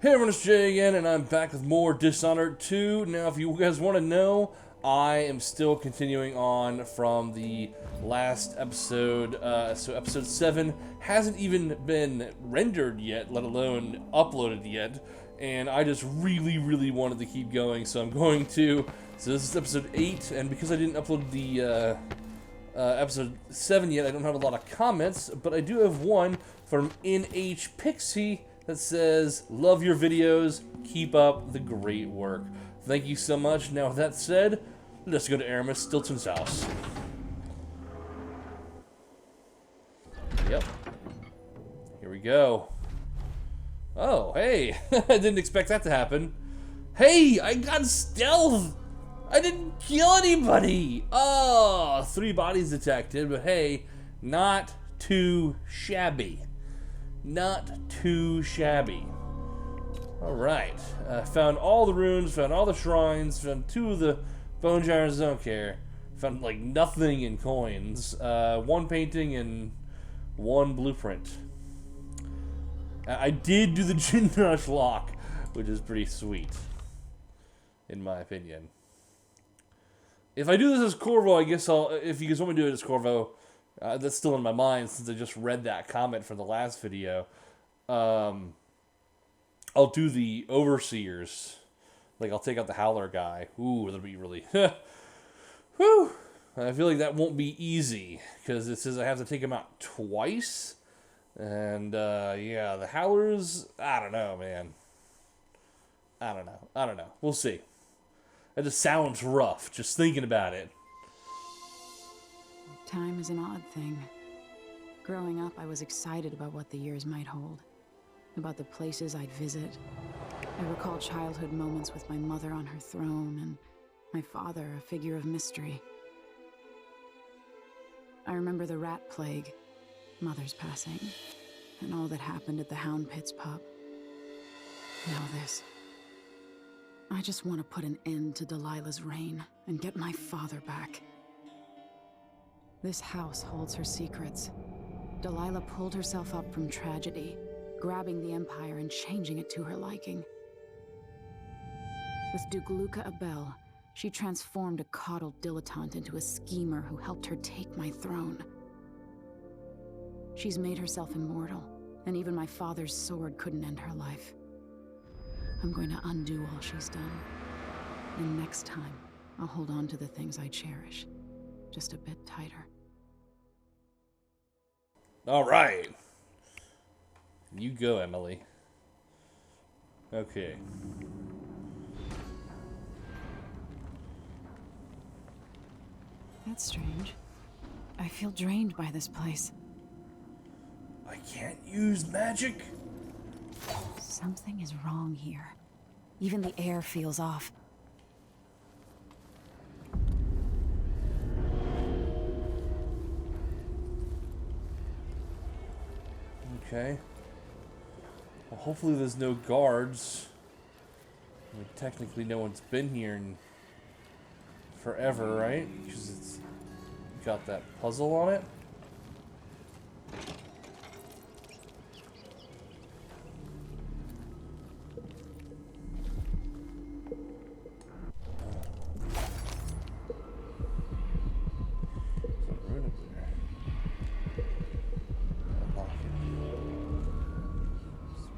Hey everyone, it's Jay again, and I'm back with more Dishonored 2. Now, if you guys want to know, I am still continuing on from the last episode. So episode 7 hasn't even been rendered yet, let alone uploaded yet. And I just really wanted to keep going, so I'm going to. So this is episode 8, and because I didn't upload the episode 7 yet, I don't have a lot of comments, but I do have one from NH Pixie that says, "Love your videos, keep up the great work." Thank you so much. Now, with that said, let's go to Aramis Stilton's house. Yep. Here we go. Oh, hey. I didn't expect that to happen. Hey, I got stealth. I didn't kill anybody. Oh, 3 bodies detected, but hey, not too shabby. Not too shabby. Alright. Found all the runes, found all the shrines, found 2 of the bone jars, don't care. Found like nothing in coins. 1 painting and 1 blueprint. I did do the Jinrush lock, which is pretty sweet, in my opinion. If I do this as Corvo, I guess if you guys want me to do it as Corvo, that's still in my mind since I just read that comment from the last video. I'll do the Overseers. Like, I'll take out the Howler guy. Ooh, that'll be really... Whew! I feel like that won't be easy, because it says I have to take him out twice. And, yeah, the Howlers... I don't know, man. I don't know. We'll see. That just sounds rough, just thinking about it. Time is an odd thing. Growing up, I was excited about what the years might hold, about the places I'd visit. I recall childhood moments with my mother on her throne, and my father, a figure of mystery. I remember the rat plague, mother's passing, and all that happened at the Hound Pit's pub. Now this. I just want to put an end to Delilah's reign and get my father back. This house holds her secrets. Delilah pulled herself up from tragedy, grabbing the Empire and changing it to her liking. With Duke Luca Abel, she transformed a coddled dilettante into a schemer who helped her take my throne. She's made herself immortal, and even my father's sword couldn't end her life. I'm going to undo all she's done. And next time, I'll hold on to the things I cherish, just a bit tighter. All right. You go, Emily. Okay. That's strange. I feel drained by this place. I can't use magic? Something is wrong here. Even the air feels off. Okay. Well, hopefully there's no guards. I mean, technically no one's been here in forever, right? Because it's got that puzzle on it.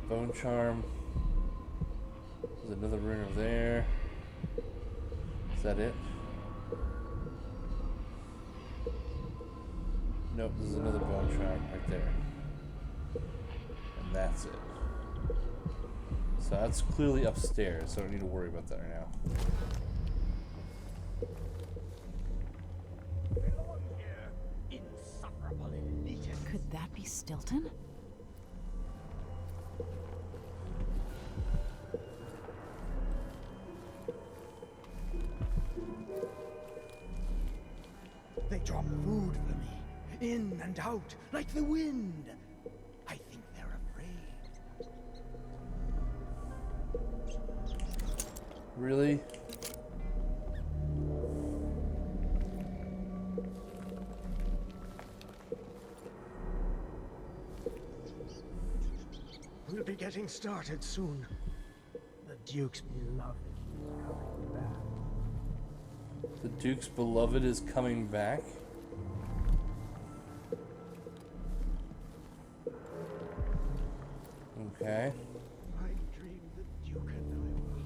Bone charm. There's another rune over there. Is that it? Nope, there's another bone charm right there. And that's it. So that's clearly upstairs, so I don't need to worry about that right now. Could that be Stilton? They drop food for me, in and out, like the wind. I think they're afraid. Really? We'll be getting started soon. Duke's beloved is coming back. The Duke's beloved is coming back? Okay. I dreamed the Duke and I were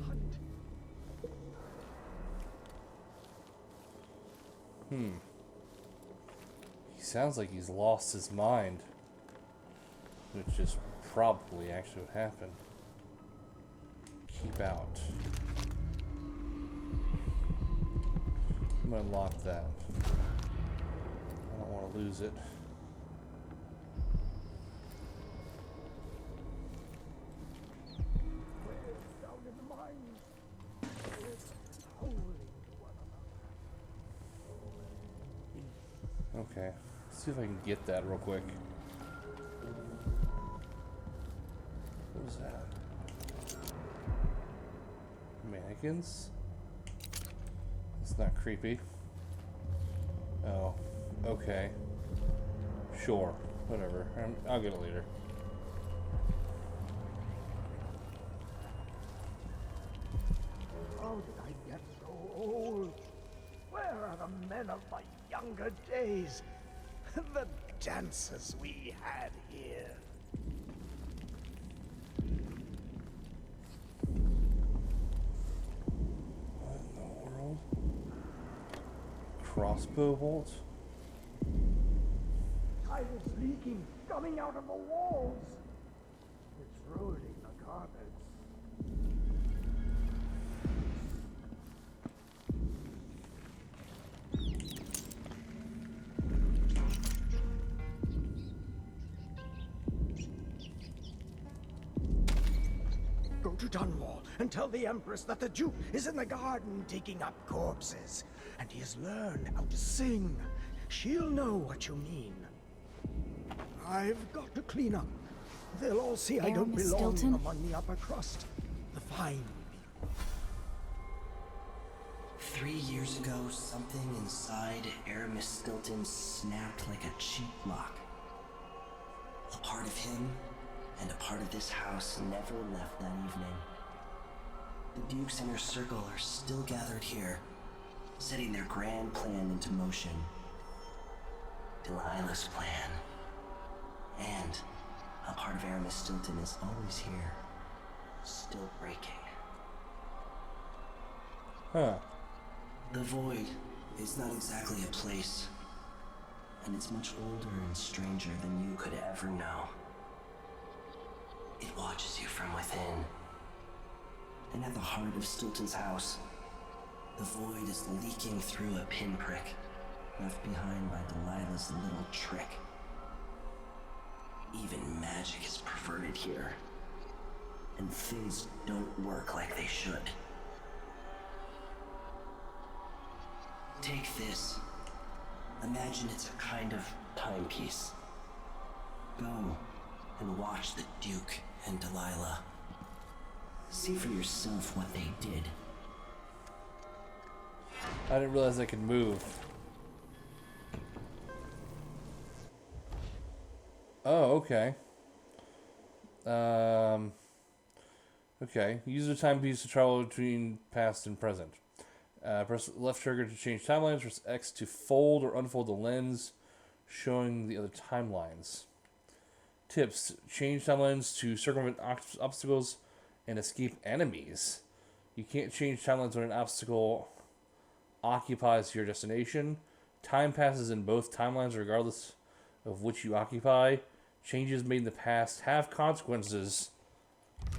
hunting. He sounds like he's lost his mind. Which is probably actually what happened. Keep out. I'm gonna lock that. I don't want to lose it. Down in the mines. It's holy to one another. Okay. Let's see if I can get that real quick. What was that? Mannequins? It's not creepy. Oh, okay. Sure, whatever. I'll get it later. How did I get so old? Where are the men of my younger days? The dances we had here. What in the world? Crossbow bolt? Tide is leaking, coming out of the walls. It's ruining the carpets. Go to Dunwall and tell the Empress that the Duke is in the garden digging up corpses. And he has learned how to sing. She'll know what you mean. I've got to clean up. They'll all see I don't Miss belong Stilton? among the upper crust. The fine people. 3 years ago, something inside Aramis Stilton snapped like a cheap lock. A part of him and a part of this house never left that evening. The Duke's inner circle are still gathered here, setting their grand plan into motion. Delilah's plan. And a part of Aramis Stilton is always here, still breaking. Huh. The Void is not exactly a place, and it's much older and stranger than you could ever know. It watches you from within. And at the heart of Stilton's house, the Void is leaking through a pinprick left behind by Delilah's little trick. Even magic is perverted here, and things don't work like they should. Take this. Imagine it's a kind of timepiece. Go and watch the Duke and Delilah. See for yourself what they did. I didn't realize I could move. Oh, okay. Okay. Use the timepiece to travel between past and present. Press left trigger to change timelines. Press X to fold or unfold the lens, showing the other timelines. Tips: change timelines to circumvent obstacles and escape enemies. You can't change timelines when an obstacle occupies your destination. Time passes in both timelines regardless of which you occupy. Changes made in the past have consequences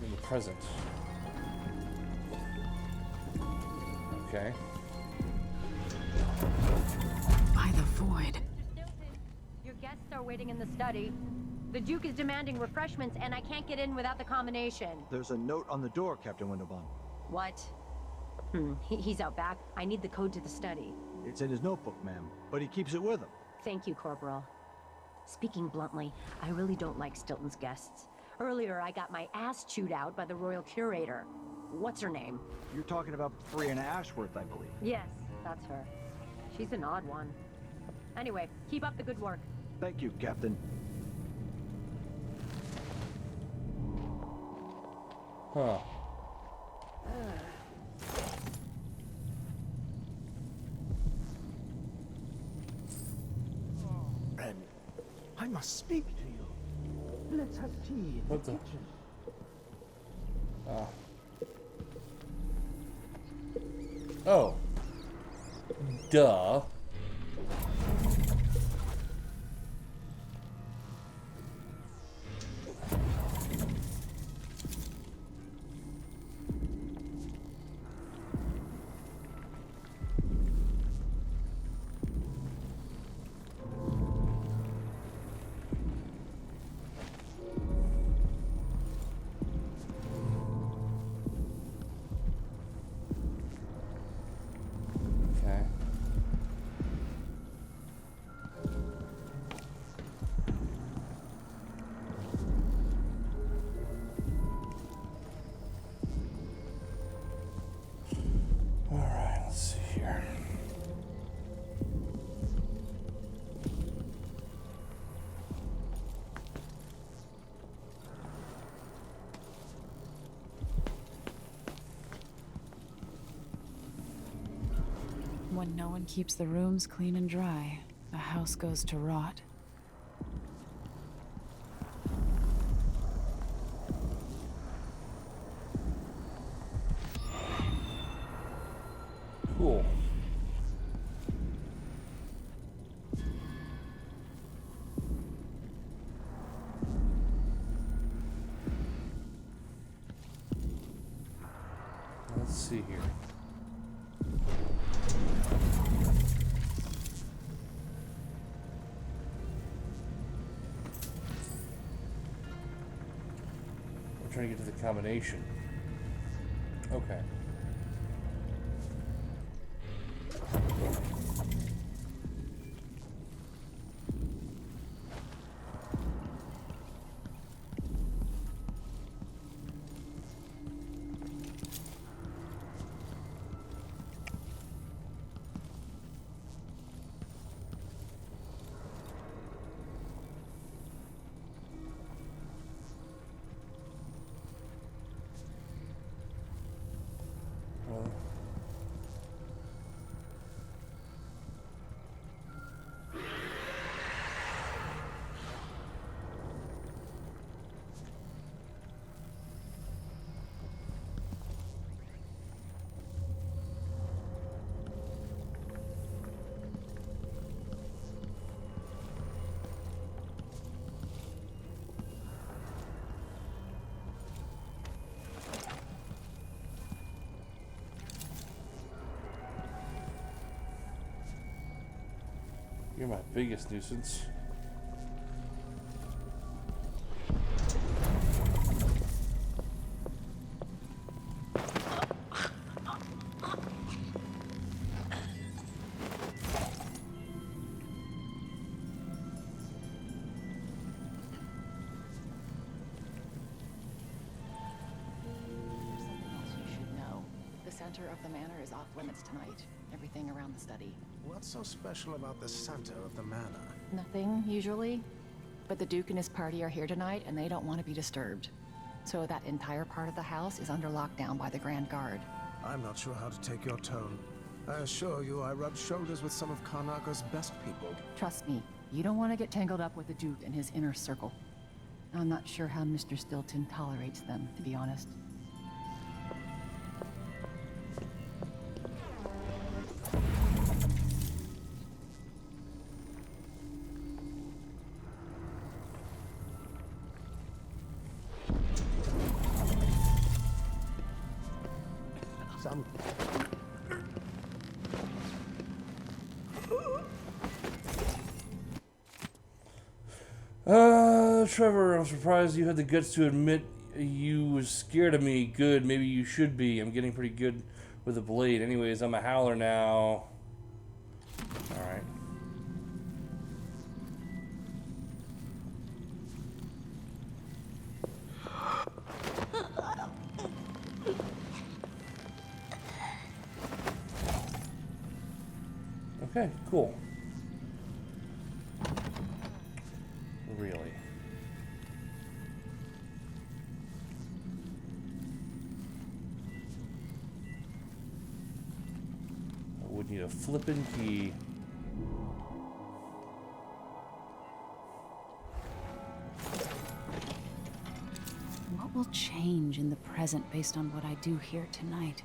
in the present. Okay. By the Void. Your guests are waiting in the study. The Duke is demanding refreshments, and I can't get in without the combination. There's a note on the door, Captain Windelbaum. What? He's out back. I need the code to the study. It's in his notebook, ma'am, but he keeps it with him. Thank you, Corporal. Speaking bluntly, I really don't like Stilton's guests. Earlier, I got my ass chewed out by the Royal Curator. What's her name? You're talking about Brianna Ashworth, I believe. Yes, that's her. She's an odd one. Anyway, keep up the good work. Thank you, Captain. Huh. Ren, I must speak to you. Let's have tea in What the the- kitchen. Ah. Oh. Duh. Okay. All right, let's see here. When no one keeps the rooms clean and dry, the house goes to rot. Cool. Let's see here. I'm trying to get to the combination. Okay. Well, you're my biggest nuisance. Something else you should know. The center of the manor is off limits tonight. Everything around the study. What's so special about the center of the manor? Nothing, usually. But the Duke and his party are here tonight, and they don't want to be disturbed. So that entire part of the house is under lockdown by the Grand Guard. I'm not sure how to take your tone. I assure you, I rub shoulders with some of Karnaga's best people. Trust me, you don't want to get tangled up with the Duke and his inner circle. I'm not sure how Mr. Stilton tolerates them, to be honest. Some Trevor, I'm surprised you had the guts to admit you was scared of me. Good, maybe you should be. I'm getting pretty good with a blade. Anyways, I'm a howler now. Alright. Okay, cool. Really? Need a flippin' key. What will change in the present based on what I do here tonight?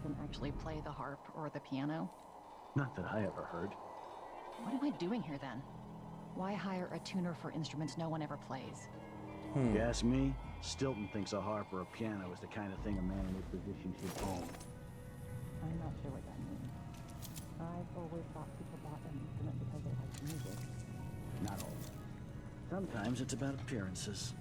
Can actually play the harp or the piano? Not that I ever heard. What am I doing here then? Why hire a tuner for instruments no one ever plays? If you ask me, Stilton thinks a harp or a piano is the kind of thing a man in his position should own. I'm not sure what that means. I've always thought people bought an instrument because they liked music. Not all. Sometimes it's about appearances.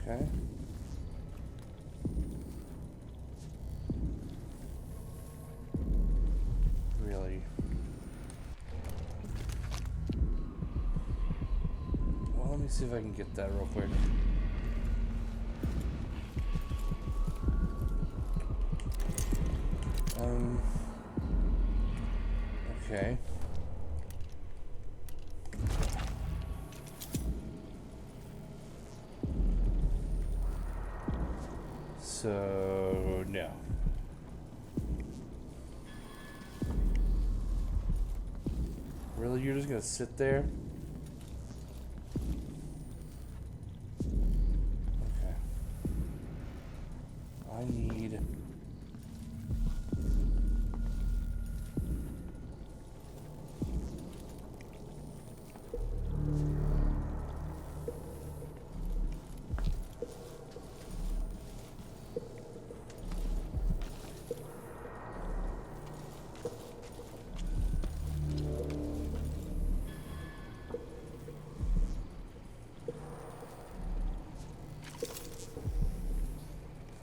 Okay. Really? Well, let me see if I can get that real quick. Okay. So, no. Really? You're just gonna sit there? Okay. I need...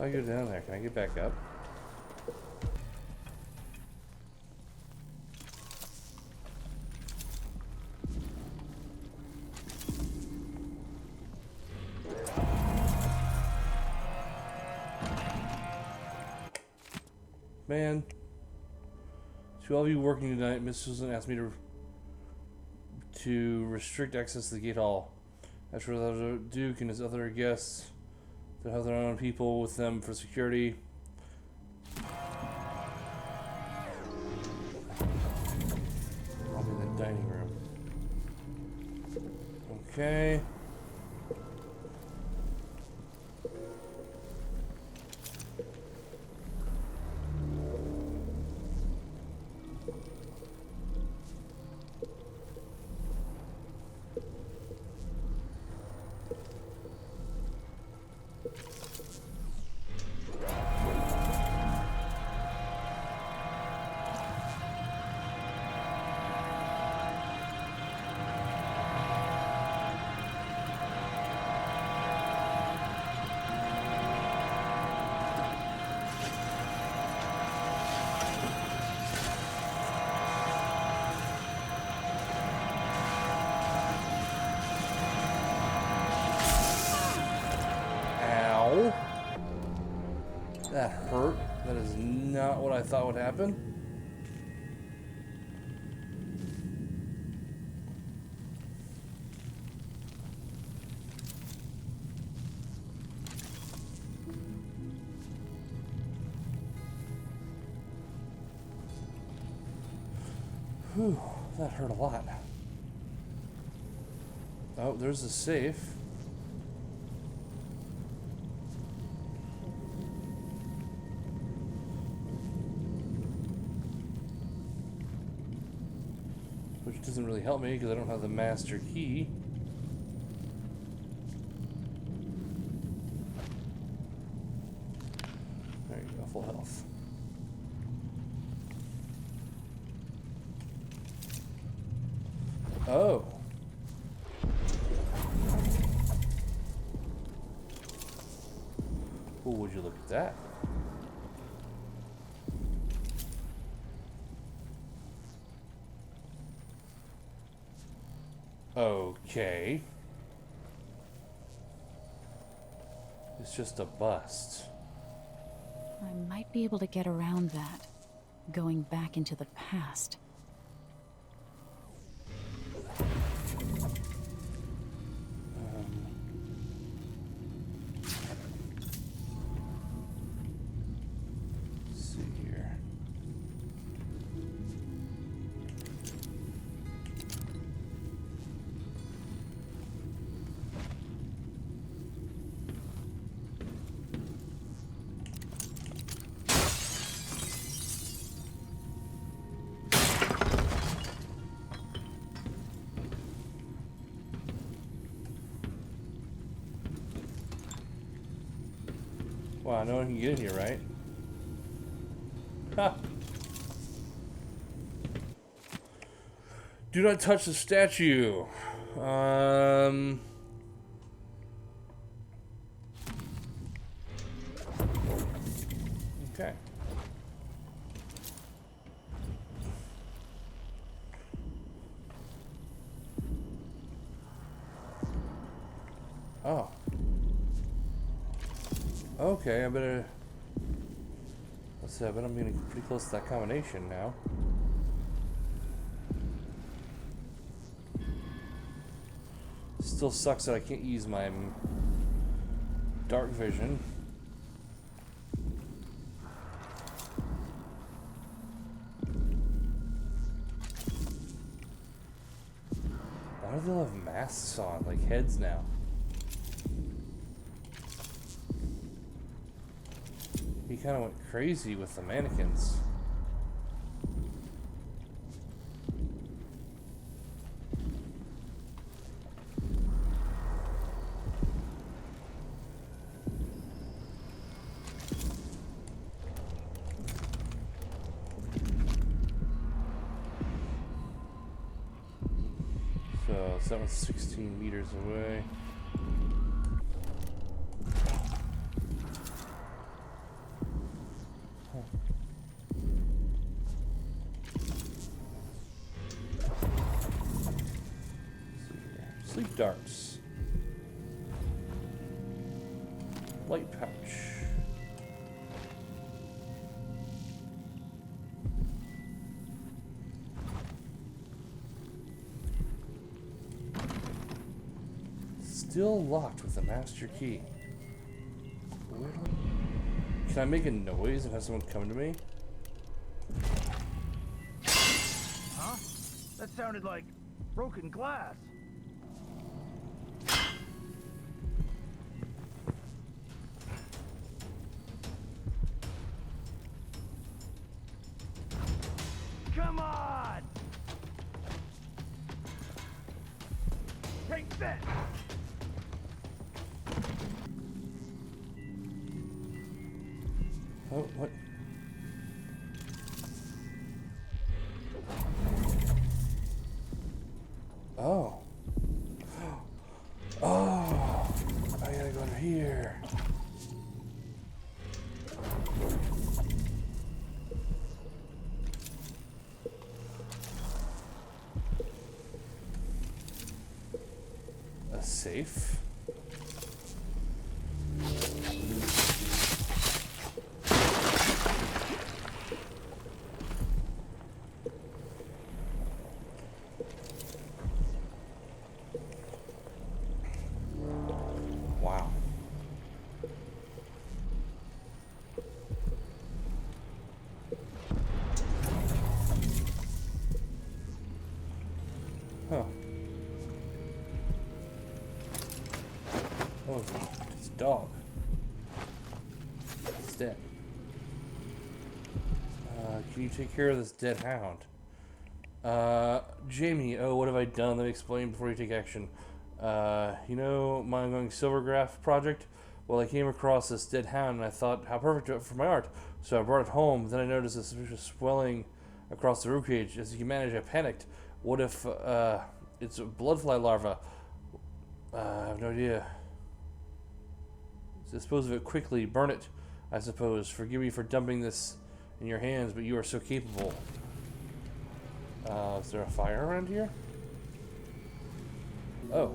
If I go down there, can I get back up? Man. To all of you working tonight, Miss Susan asked me to restrict access to the gate hall. After the Duke and his other guests to have their own people with them for security. I'll be in the dining room. Okay. That hurt. That is not what I thought would happen. Whew, that hurt a lot. Oh, there's a safe. Which doesn't really help me because I don't have the master key. There you go, full health. Oh. Oh, would you look at that? Okay. It's just a bust. I might be able to get around that, going back into the past. Let's see here. Wow, no one can get in here, right? Ha! Do not touch the statue. Okay. Oh. Okay, I better... Let's see, I bet I'm getting pretty close to that combination now. Still sucks that I can't use my dark vision. Why do they all have masks on, like heads now? He kind of went crazy with the mannequins. So that one's 16 meters away. Sleep darts. Light pouch. Still locked with the master key. Can I make a noise and have someone come to me? Huh? That sounded like broken glass. Come on! Take that! Oh, what? Oh. Oh. I gotta go in here. A safe? Wow. Huh. Oh, it's a dog. It's dead. Can you take care of this dead hound? Jamie, oh, what have I done? Let me explain before you take action. You know my ongoing Silvergraph project? Well, I came across this dead hound and I thought, how perfect for my art. So I brought it home. Then I noticed a suspicious swelling across the ribcage. As you can manage, I panicked. What if, it's a bloodfly larva? I have no idea. Dispose of it quickly. Burn it, I suppose. Forgive me for dumping this in your hands, but you are so capable. Is there a fire around here? Oh.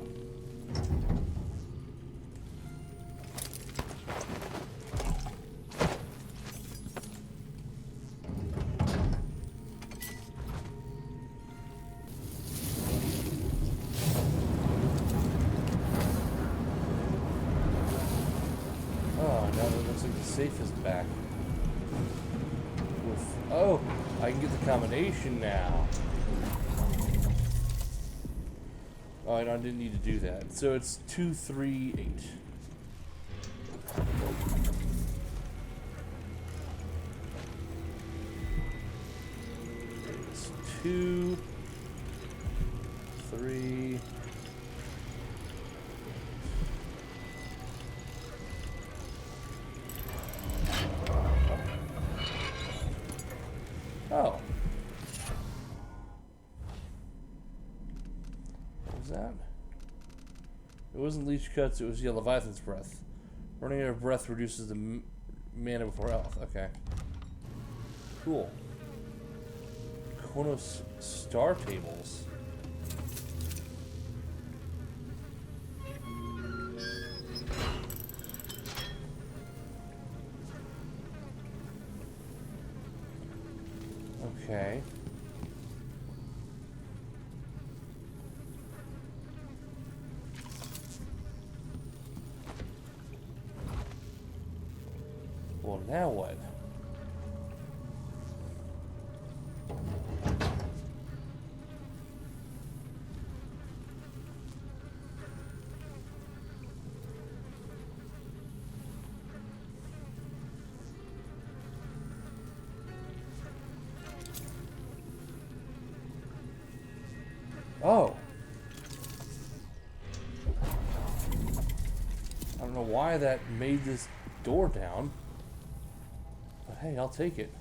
The safe is back. Oh, I can get the combination now. Oh, I didn't need to do that. So it's 238. It's 2, 3. Oh. What was that? It wasn't leech cuts, it was Leviathan's breath. Running out of breath reduces the mana before health. Okay. Cool. Konos star tables. Okay. Well, now what? Oh. I don't know why that made this door down. But hey, I'll take it.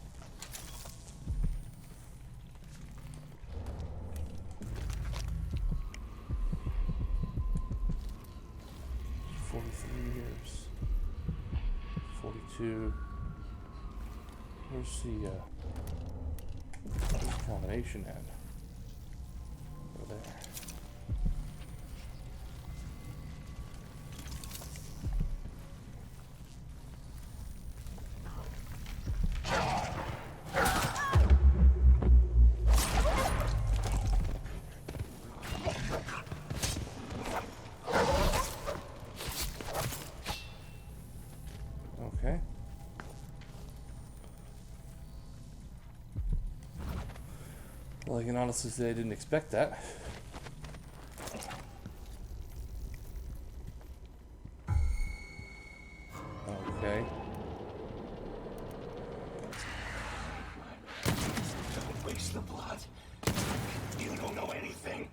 $43. 42. Where's the combination at? Over there. Okay. Well, I can honestly say I didn't expect that. Okay. Don't waste the blood. You don't know anything.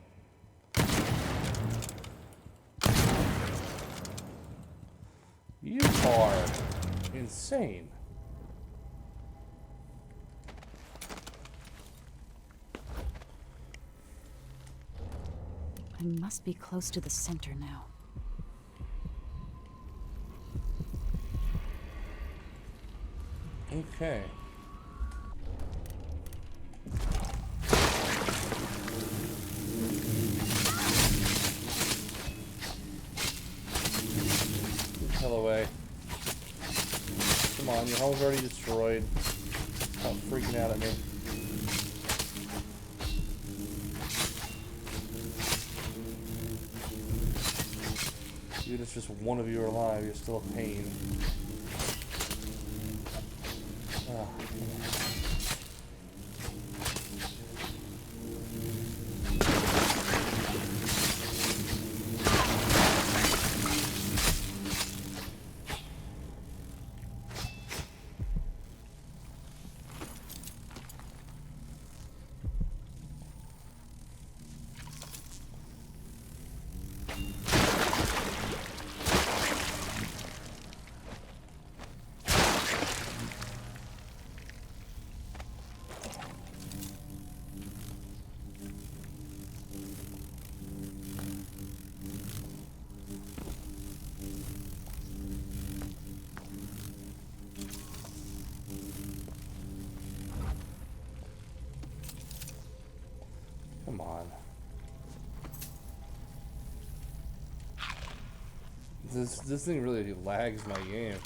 You are insane. I must be close to the center now. Okay. Get the hell away. Come on, your home's already destroyed. Stop freaking out at me. Even if just one of you are alive, you're still a pain. Ah. Come on. This thing really lags my game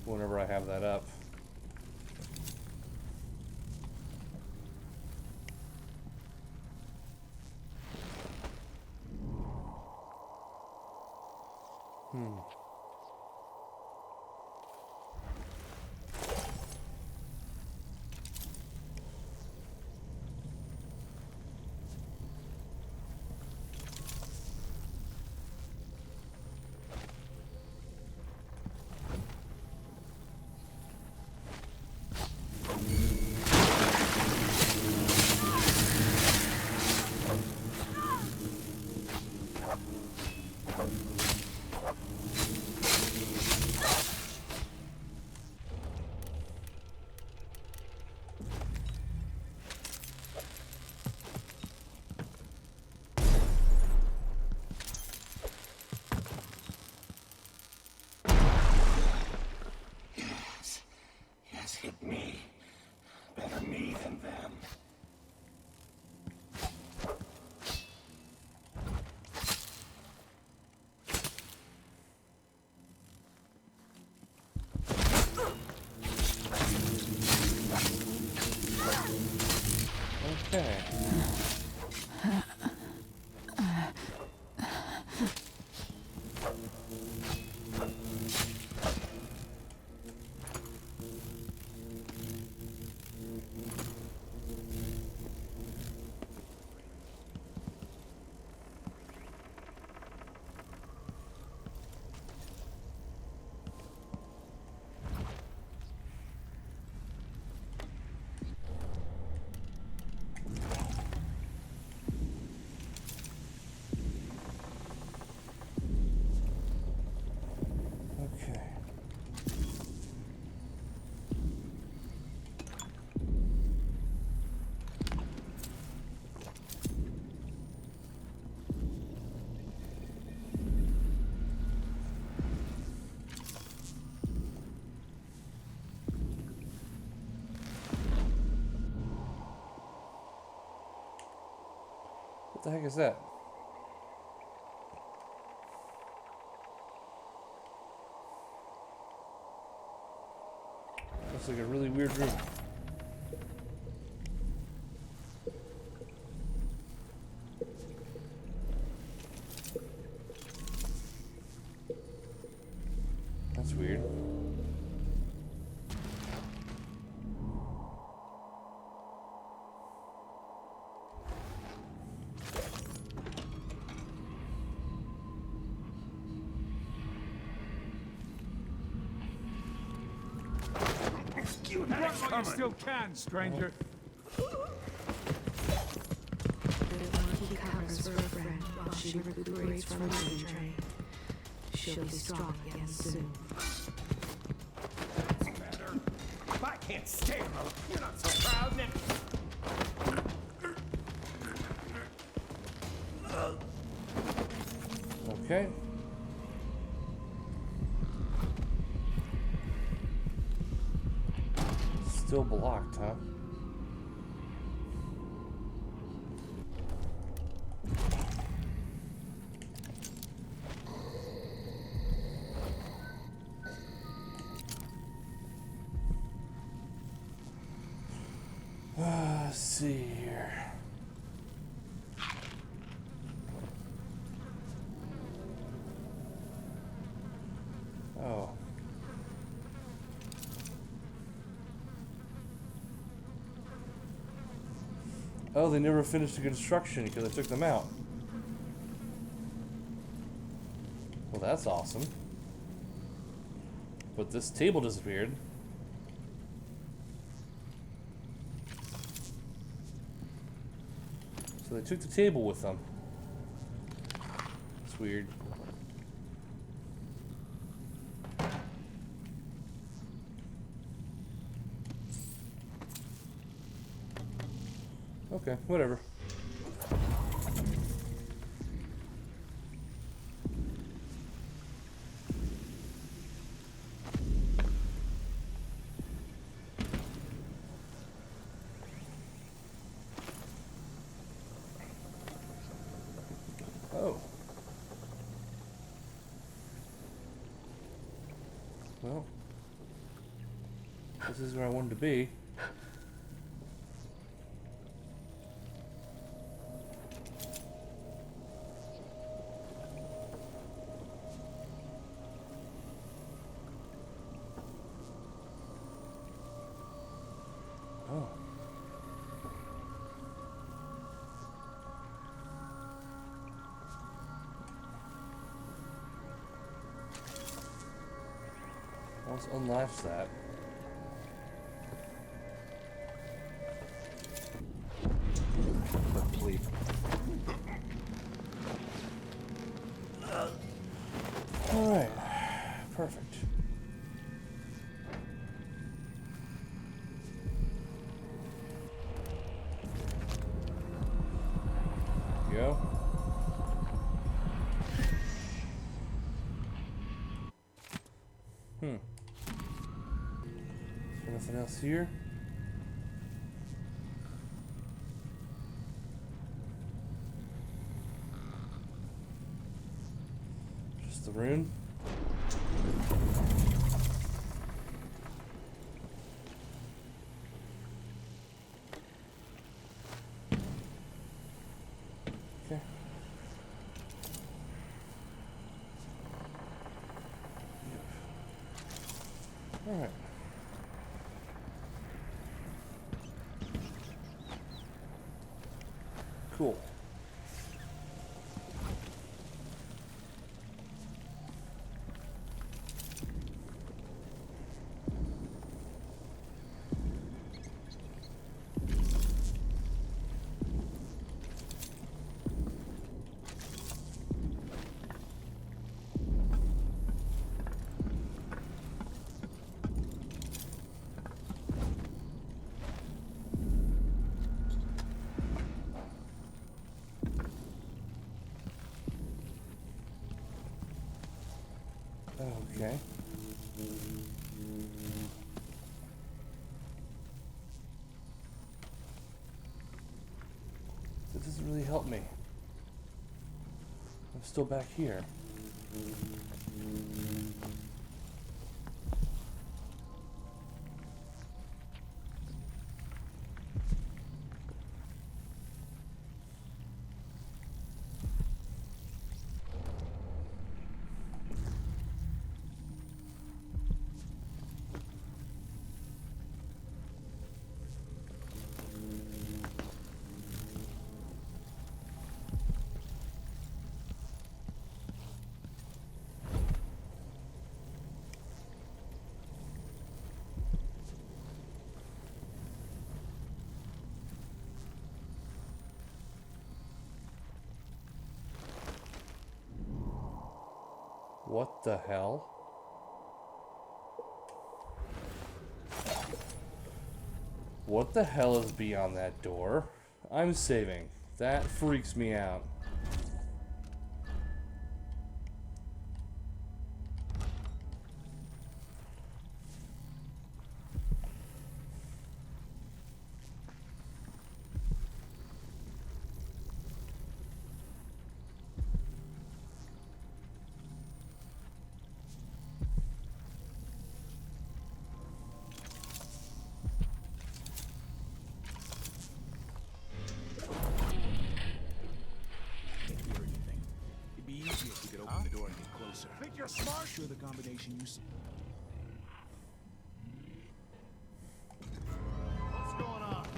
whenever I have that up. What the heck is that? Looks like a really weird room. That's weird. You run while you still can, stranger. He covers for a friend while she recuperates from the injury. She'll be strong again soon. I can't stand her. You're not so proud now. Okay. Still blocked, huh? Let's see here. Oh. Oh, they never finished the construction because I took them out. Well, that's awesome. But this table disappeared. So they took the table with them. It's weird. Okay, whatever. Oh. Well, this is where I wanted to be. Oh. Let's unlatch that. But please. Alright. Perfect. Go. Is there nothing else here? Just the rune. Okay. All right. Cool. Okay. That doesn't really help me. I'm still back here. What the hell? What the hell is beyond that door? I'm saving. That freaks me out. You're smart. Sure, the combination you see. What's going on?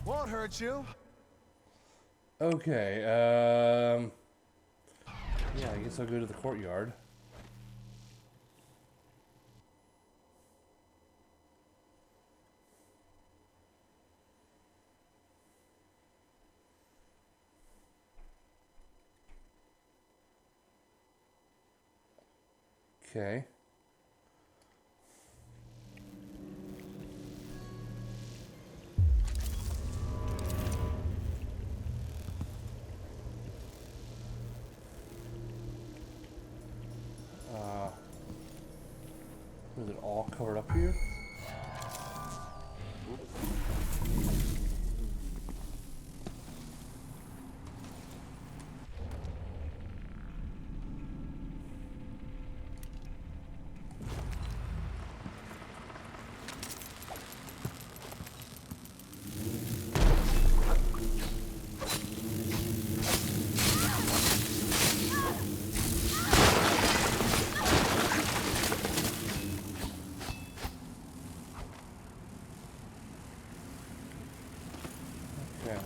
Won't hurt you. Okay, yeah, I guess I'll go to the courtyard. Okay. Is it all covered up here? Okay.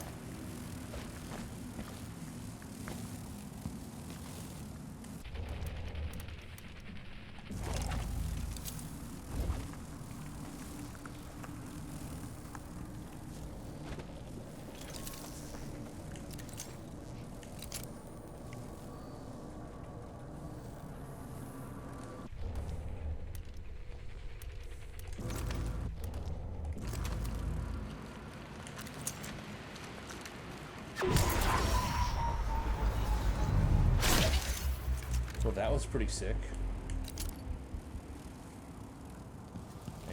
Well, that was pretty sick.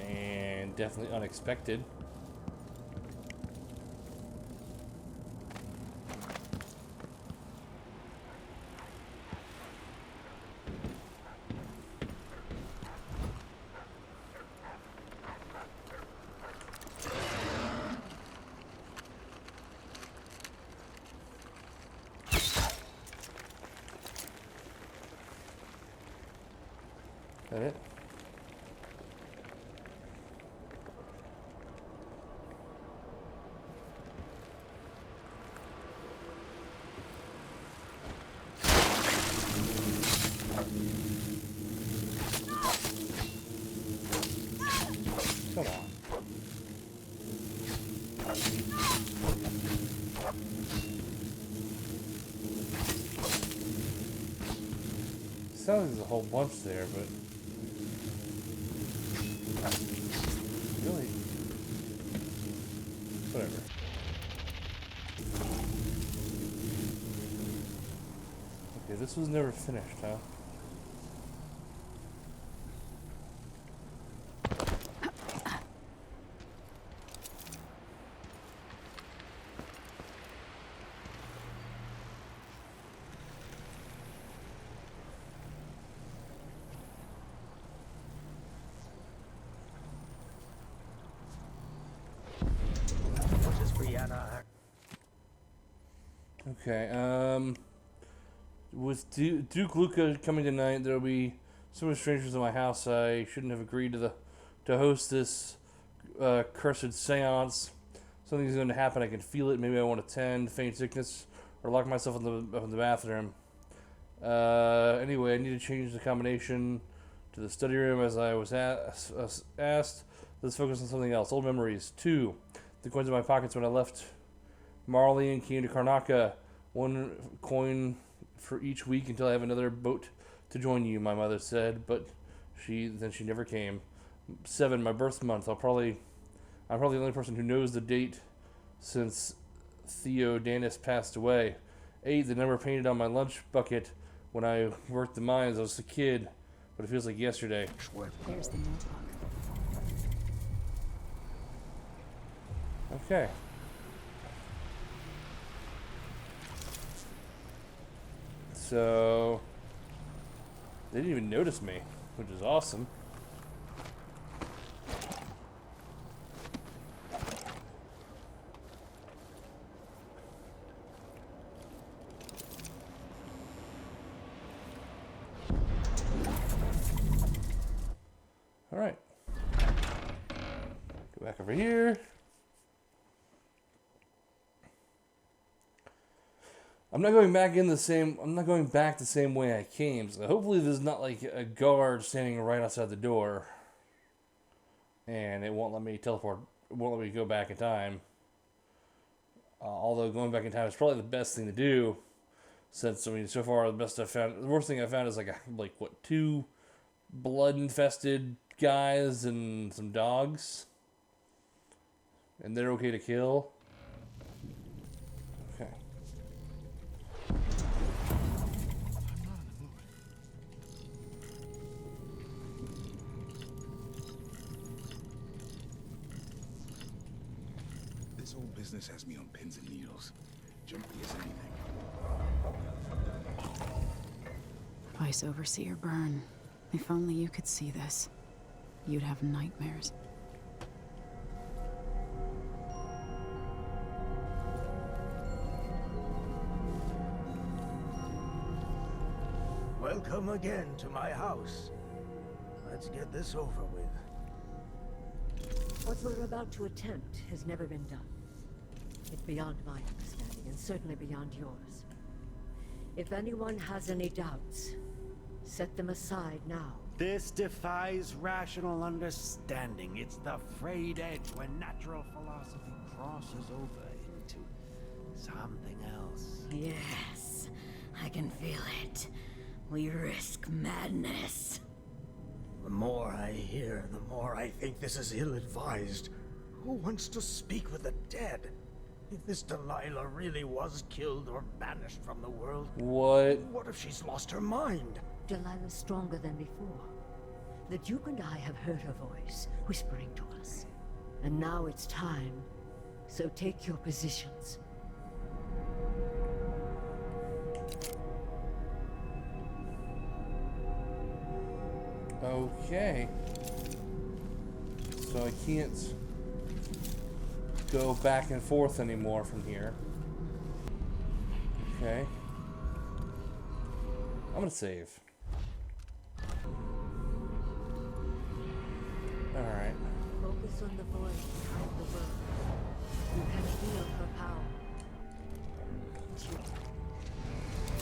And definitely unexpected. Is that it? Come on. Sounds like there's a whole bunch there, but Really? Whatever. Okay, this was never finished, huh? What is Brianna? Okay, with Duke Luca coming tonight, there'll be so many strangers in my house. I shouldn't have agreed to host this cursed seance. Something's going to happen. I can feel it. Maybe I won't attend. Faint sickness, or lock myself in the bathroom. Anyway, I need to change the combination to the study room as I was asked. Let's focus on something else. Old memories. 2. The coins in my pockets when I left Marley and came to Karnaca. 1 coin for each week until I have another boat to join you, my mother said, but she never came. 7, my birth month. I'm probably the only person who knows the date since Theodanis passed away. 8, the number painted on my lunch bucket when I worked the mines. I was a kid, but it feels like yesterday. There's the notebook. Okay. So they didn't even notice me, which is awesome. All right. Go back over here. I'm not going back the same way I came. So hopefully there's not like a guard standing right outside the door. And it won't let me teleport. It won't let me go back in time. Although going back in time is probably the best thing to do. Since, I mean, so far the worst thing I found is like 2 blood-infested guys and some dogs. And they're okay to kill. Okay. This whole business has me on pins and needles. Jumpy as anything. Vice Overseer Byrne. If only you could see this. You'd have nightmares. Welcome again to my house. Let's get this over with. What we're about to attempt has never been done. It's beyond my understanding, and certainly beyond yours. If anyone has any doubts, set them aside now. This defies rational understanding. It's the frayed edge when natural philosophy crosses over into something else. Yes, I can feel it. We risk madness. The more I hear, the more I think this is ill-advised. Who wants to speak with the dead? If this Delilah really was killed or banished from the world... What if she's lost her mind? Delilah's stronger than before. The Duke and I have heard her voice, whispering to us. And now it's time. So take your positions. Okay. So I can't go back and forth anymore from here. Okay. I'm gonna save. Alright. Focus on the voice behind the word. You can feel her power.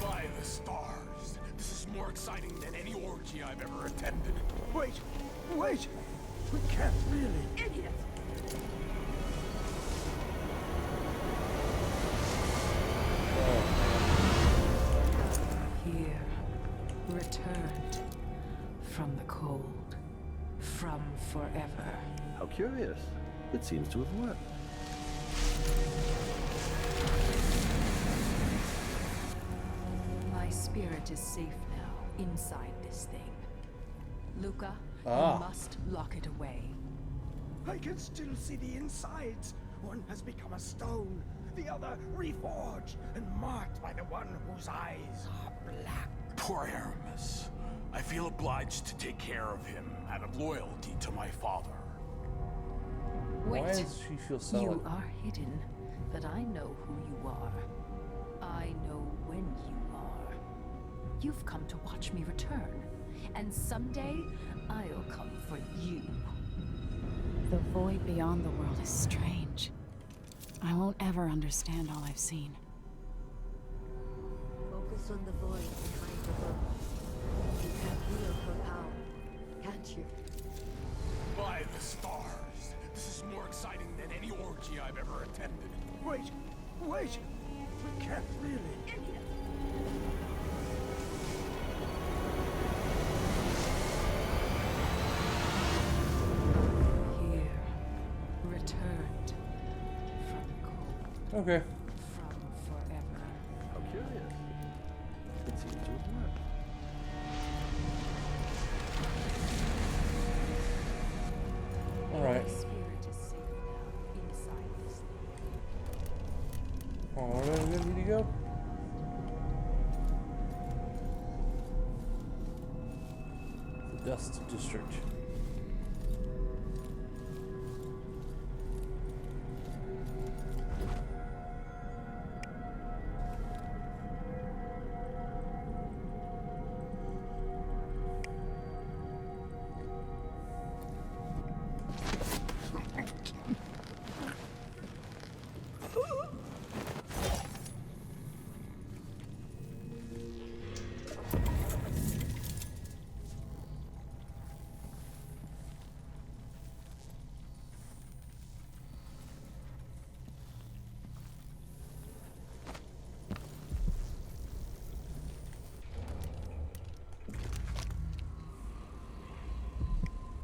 By the stars. This is more exciting than any orgy I've ever attended. Wait! Wait! We can't really... Idiot! Here, returned from the cold. from forever. How curious. It seems to have worked. My spirit is safe now, inside this thing. Luca, you must lock it away. I can still see the insides. One has become a stone, the other reforged and marked by the one whose eyes are black. Poor Aramis. I feel obliged to take care of him out of loyalty to my father. Wait. Why does she feel so? You are hidden, but I know who you are. I know when you are. You've come to watch me return, and someday I'll come for you. The void beyond the world is strange. I won't ever understand all I've seen. Focus on the void behind the world. You can wield her power, can't you? By the stars. This is more exciting than any orgy I've ever attended. Wait, wait! We can't really. Here, returned from cold, Okay. from forever. How curious. It seems to have worked. All right. My spirit is safe now, inside this thing. Oh, where do I need to go? The Dust District.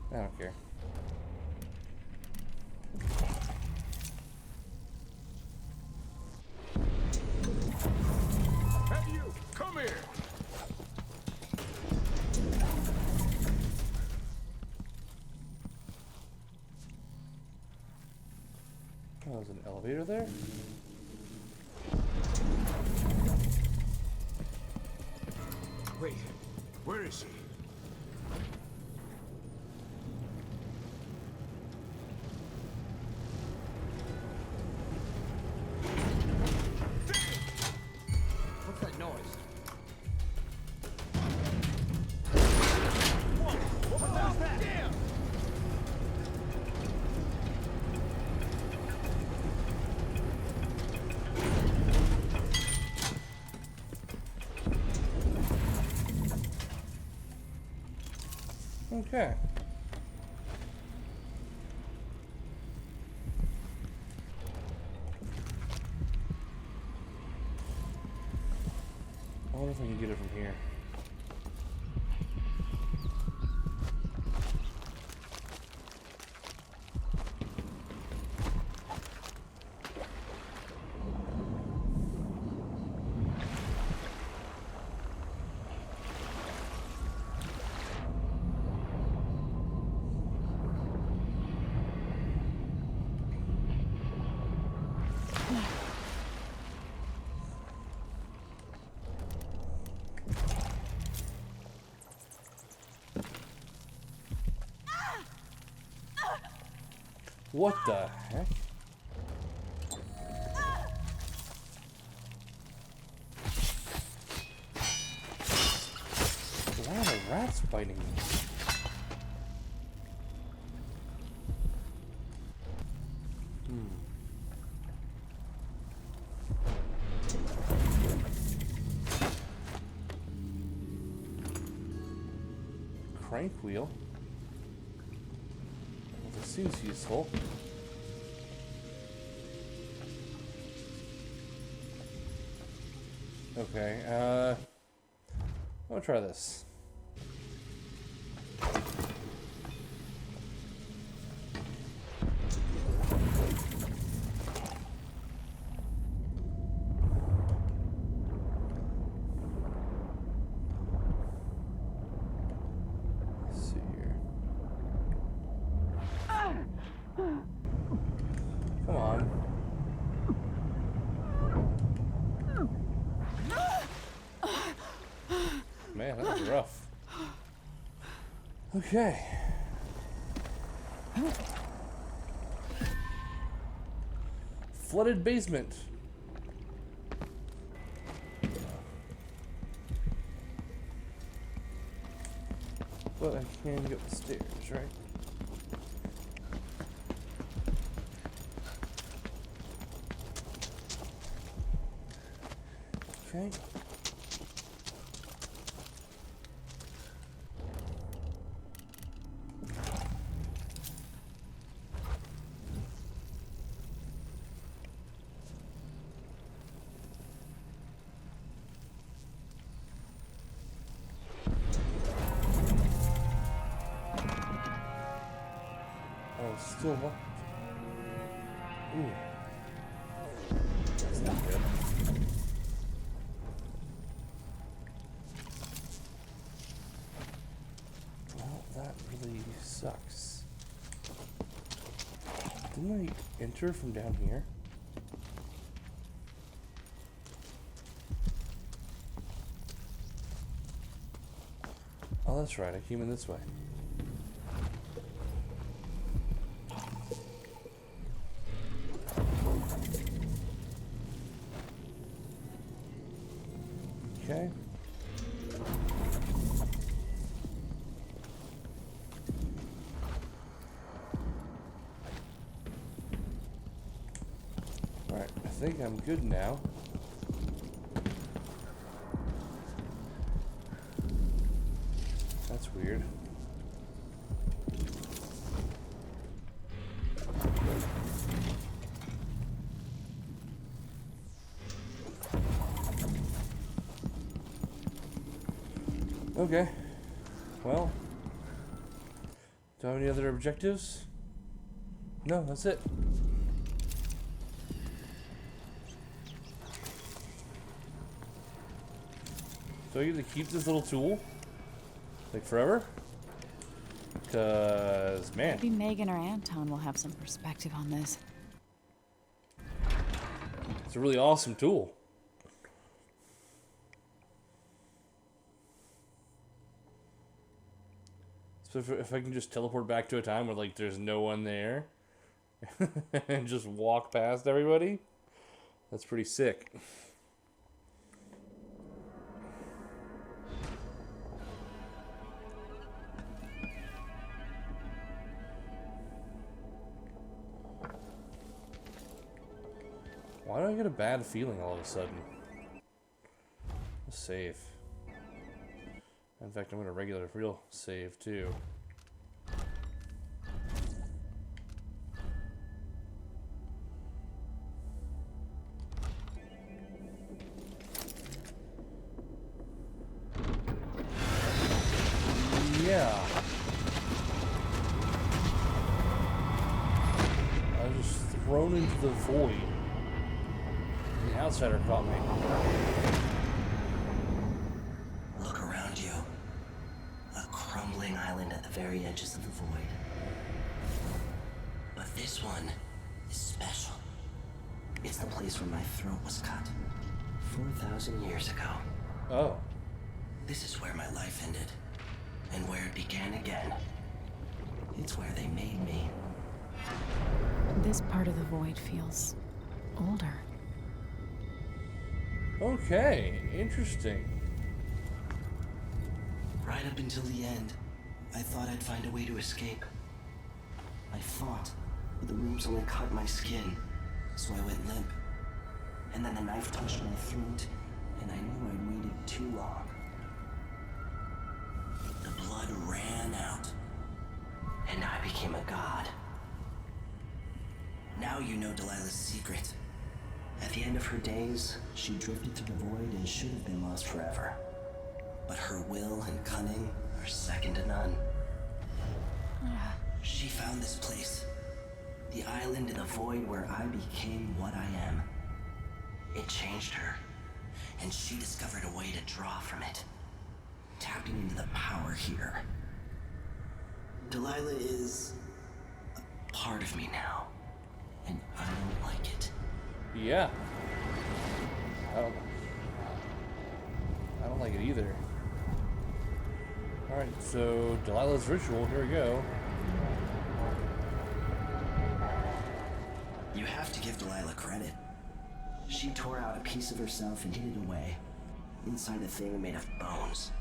I don't care. Hey, you! Come here! Oh, there's an elevator there? Wait, where is he? What's that noise? Okay. I wonder if I can get it from here. What the heck? Why are the rats biting me? Crank wheel. Well, this seems useful. Okay, I'll try this. Okay. Flooded basement. But I can go up the stairs, right? Okay. Oh, it's still locked. Ooh. That's not good. Well, that really sucks. Didn't I enter from down here? Oh, that's right. I came in this way. Okay. Alright, I think I'm good now. That's weird. Okay. Well, do I have any other objectives? No, that's it. Do I get to keep this little tool? Like forever? Because, man. Maybe Megan or Anton will have some perspective on this. It's a really awesome tool. So if I can just teleport back to a time where like there's no one there and just walk past everybody, that's pretty sick. Why do I get a bad feeling all of a sudden? Let's save. In fact, I'm going to regular real save too. Yeah. I was just thrown into the void. The outsider caught me. Look around you. A crumbling island at the very edges of the void. But this one is special. It's the place where my throat was cut 4,000 years ago. Oh. This is where my life ended, and where it began again. It's where they made me. This part of the void feels older. Okay, interesting. Right up until the end, I thought I'd find a way to escape. I fought, but the rooms only cut my skin, so I went limp. And then the knife touched my throat, and I knew I'd waited too long. The blood ran out, and I became a god. Now you know Delilah's secret. At the end of her days, she drifted through the void and should have been lost forever. But her will and cunning are second to none. She found this place, the island in the void where I became what I am. It changed her, and she discovered a way to draw from it, tapping into the power here. Delilah is a part of me now, and I don't like it. Yeah. I don't like it either. Alright, so Delilah's ritual, here we go. You have to give Delilah credit. She tore out a piece of herself and hid it away, inside a thing made of bones.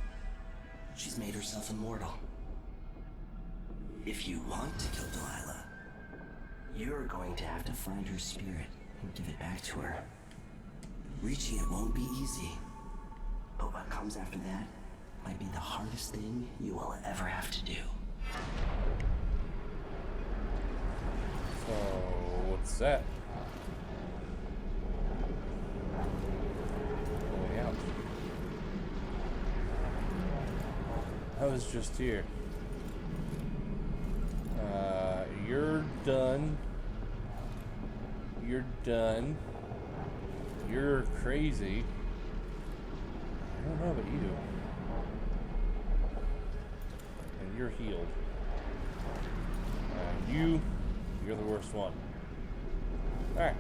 She's made herself immortal. If you want to kill Delilah, you're going to have to find her spirit and give it back to her. Reaching it won't be easy, but what comes after that might be the hardest thing you will ever have to do. So, what's that? Going out. I was just here. You're done. You're done. You're crazy. I don't know about you. And you're healed. And you're the worst one. Alright.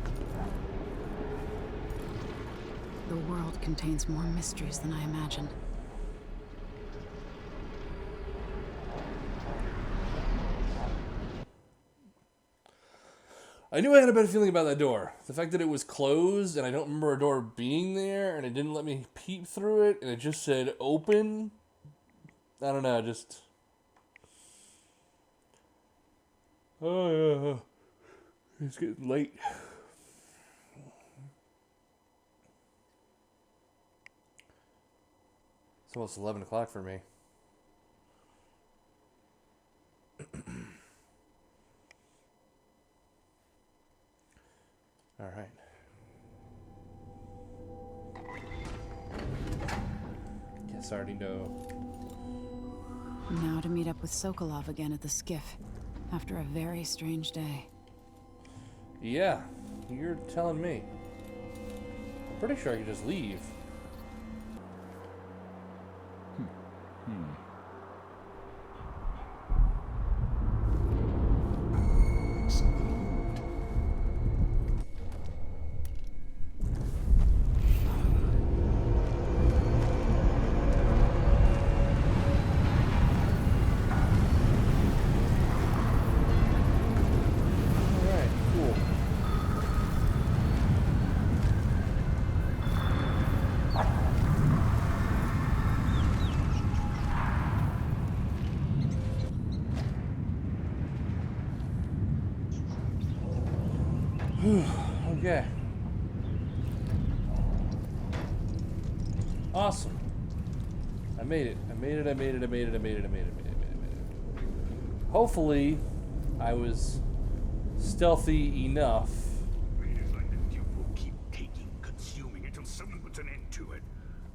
The world contains more mysteries than I imagined. I knew I had a bad feeling about that door. The fact that it was closed and I don't remember a door being there and it didn't let me peep through it and it just said open. I don't know, just... Oh, yeah. It's getting late. It's almost 11 o'clock for me. All right. Guess I already know. Now to meet up with Sokolov again at the skiff, after a very strange day. Yeah, you're telling me. I'm pretty sure I could just leave. Okay. Awesome. I made it. I made it. I made it. I made it. I made it. I made it. I made it. I made it. I made it. Hopefully, I was stealthy enough. Readers like the Duke will keep taking, consuming until someone puts an end to it.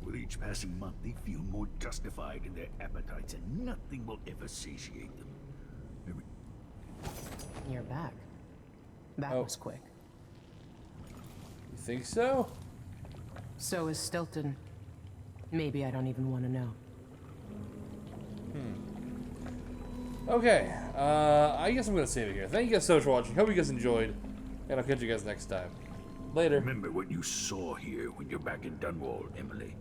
With each passing month, they feel more justified in their appetites, and nothing will ever satiate them. You're back. That was quick. You think so? So is Stilton. Maybe I don't even want to know. Okay. I guess I'm going to save it here. Thank you guys so much for watching. Hope you guys enjoyed. And I'll catch you guys next time. Later. Remember what you saw here when you're back in Dunwall, Emily.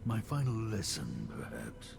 My final lesson, perhaps.